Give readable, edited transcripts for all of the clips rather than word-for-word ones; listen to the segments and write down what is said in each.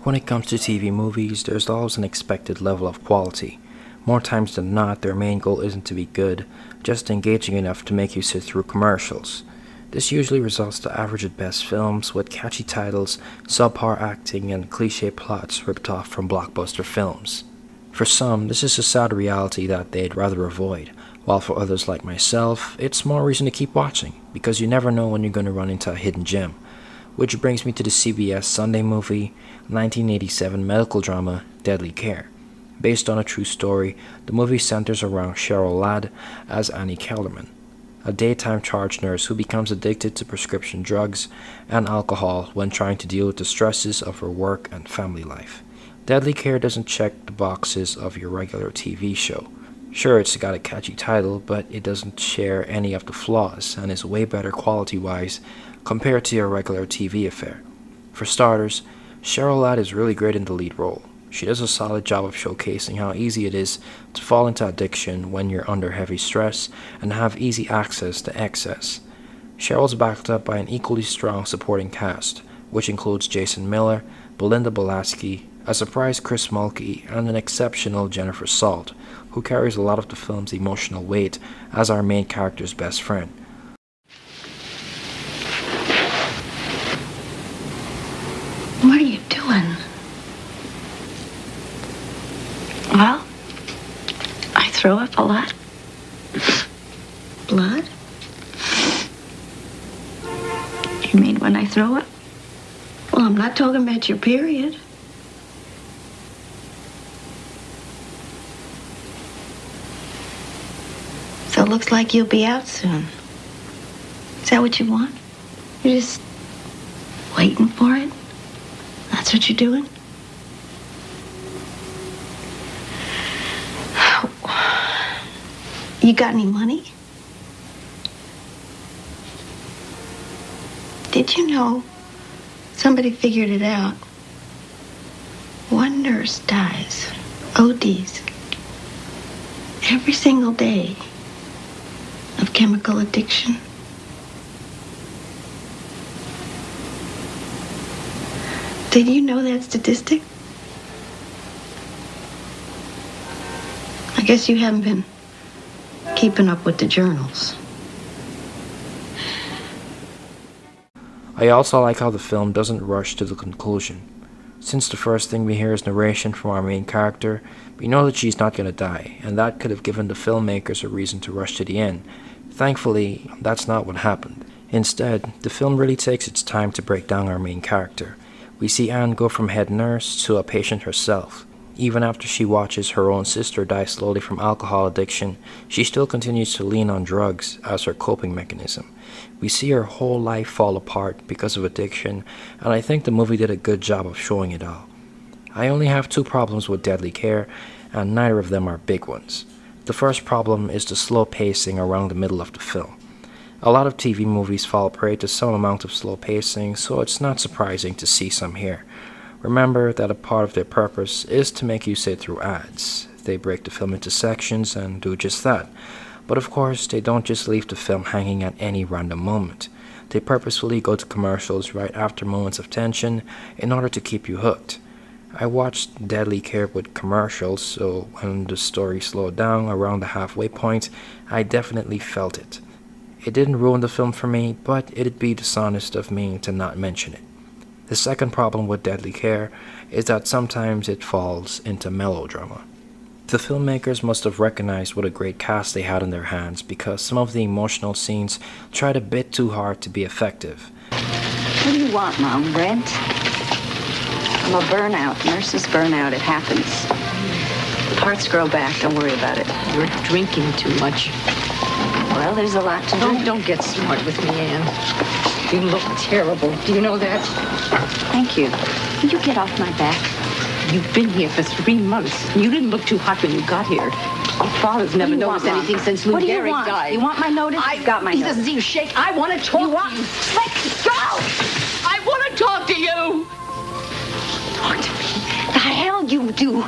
When it comes to TV movies, there's always an expected level of quality. More times than not, their main goal isn't to be good, just engaging enough to make you sit through commercials. This usually results to average at best films with catchy titles, subpar acting, and cliché plots ripped off from blockbuster films. For some, this is a sad reality that they'd rather avoid, while for others like myself, it's more reason to keep watching, because you never know when you're going to run into a hidden gem. Which brings me to the CBS Sunday movie, 1987 medical drama, Deadly Care. Based on a true story, the movie centers around Cheryl Ladd as Annie Kellerman, a daytime charge nurse who becomes addicted to prescription drugs and alcohol when trying to deal with the stresses of her work and family life. Deadly Care doesn't check the boxes of your regular TV show. Sure, it's got a catchy title, but it doesn't share any of the flaws and is way better quality-wise compared to your regular TV affair. For starters, Cheryl Ladd is really great in the lead role. She does a solid job of showcasing how easy it is to fall into addiction when you're under heavy stress and have easy access to excess. Cheryl's backed up by an equally strong supporting cast, which includes Jason Miller, Belinda Balaski, a surprise Chris Mulkey, and an exceptional Jennifer Salt, who carries a lot of the film's emotional weight as our main character's best friend. What are you doing? Well, I throw up a lot. Blood? You mean when I throw up? Well, I'm not talking about your period. So it looks like you'll be out soon. Is that what you want? You're just waiting for it? That's what you're doing? You got any money? Did you know somebody figured it out? One nurse dies, ODs, every single day of chemical addiction. Did you know that statistic? I guess you haven't been keeping up with the journals. I also like how the film doesn't rush to the conclusion. Since the first thing we hear is narration from our main character, we know that she's not going to die, and that could have given the filmmakers a reason to rush to the end. Thankfully, that's not what happened. Instead, the film really takes its time to break down our main character. We see Anne go from head nurse to a patient herself. Even after she watches her own sister die slowly from alcohol addiction, she still continues to lean on drugs as her coping mechanism. We see her whole life fall apart because of addiction, and I think the movie did a good job of showing it all. I only have two problems with Deadly Care, and neither of them are big ones. The first problem is the slow pacing around the middle of the film. A lot of TV movies fall prey to some amount of slow pacing, so it's not surprising to see some here. Remember that a part of their purpose is to make you sit through ads. They break the film into sections and do just that. But of course, they don't just leave the film hanging at any random moment. They purposefully go to commercials right after moments of tension in order to keep you hooked. I watched Deadly Care with commercials, so when the story slowed down around the halfway point, I definitely felt it. It didn't ruin the film for me, but it'd be dishonest of me to not mention it. The second problem with Deadly Care is that sometimes it falls into melodrama. The filmmakers must have recognized what a great cast they had in their hands, because some of the emotional scenes tried a bit too hard to be effective. What do you want, Mom? Rent? I'm a burnout. Nurses burn out. It happens. Parts grow back. Don't worry about it. You're drinking too much. Well, there's a lot to do. Don't get smart with me, Anne. You look terrible. Do you know that? Thank you. Will you get off my back? You've been here for 3 months. You didn't look too hot when you got here. Your father's never noticed anything since Lou Gehrig want? died. You want my notice? I've got my He notice. doesn't see you shake. I want to talk to you. Let go! I want to talk to you. Talk to me. The hell you do.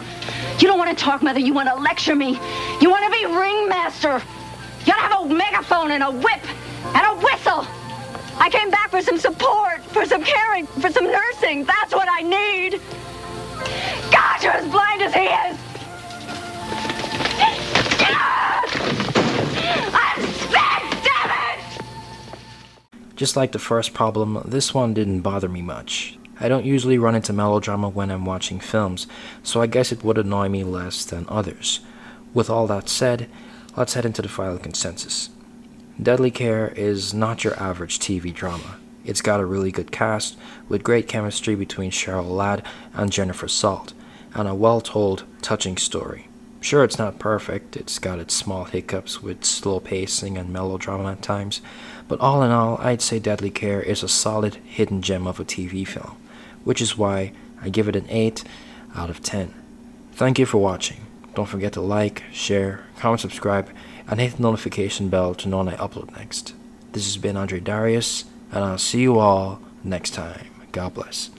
You don't want to talk, Mother. You want to lecture me. You want to be ringmaster. You gotta have a megaphone and a whip and a whistle. I came back for some support, for some caring, for some nursing. That's what I need. Just like the first problem, this one didn't bother me much. I don't usually run into melodrama when I'm watching films, so I guess it would annoy me less than others. With all that said, let's head into the final consensus. Deadly Care is not your average TV drama. It's got a really good cast, with great chemistry between Cheryl Ladd and Jennifer Salt, and a well-told, touching story. Sure, it's not perfect, it's got its small hiccups with slow pacing and melodrama at times, but all in all, I'd say Deadly Care is a solid hidden gem of a TV film, which is why I give it an 8 out of 10. Thank you for watching. Don't forget to like, share, comment, subscribe, and hit the notification bell to know when I upload next. This has been Andre Darius, and I'll see you all next time. God bless.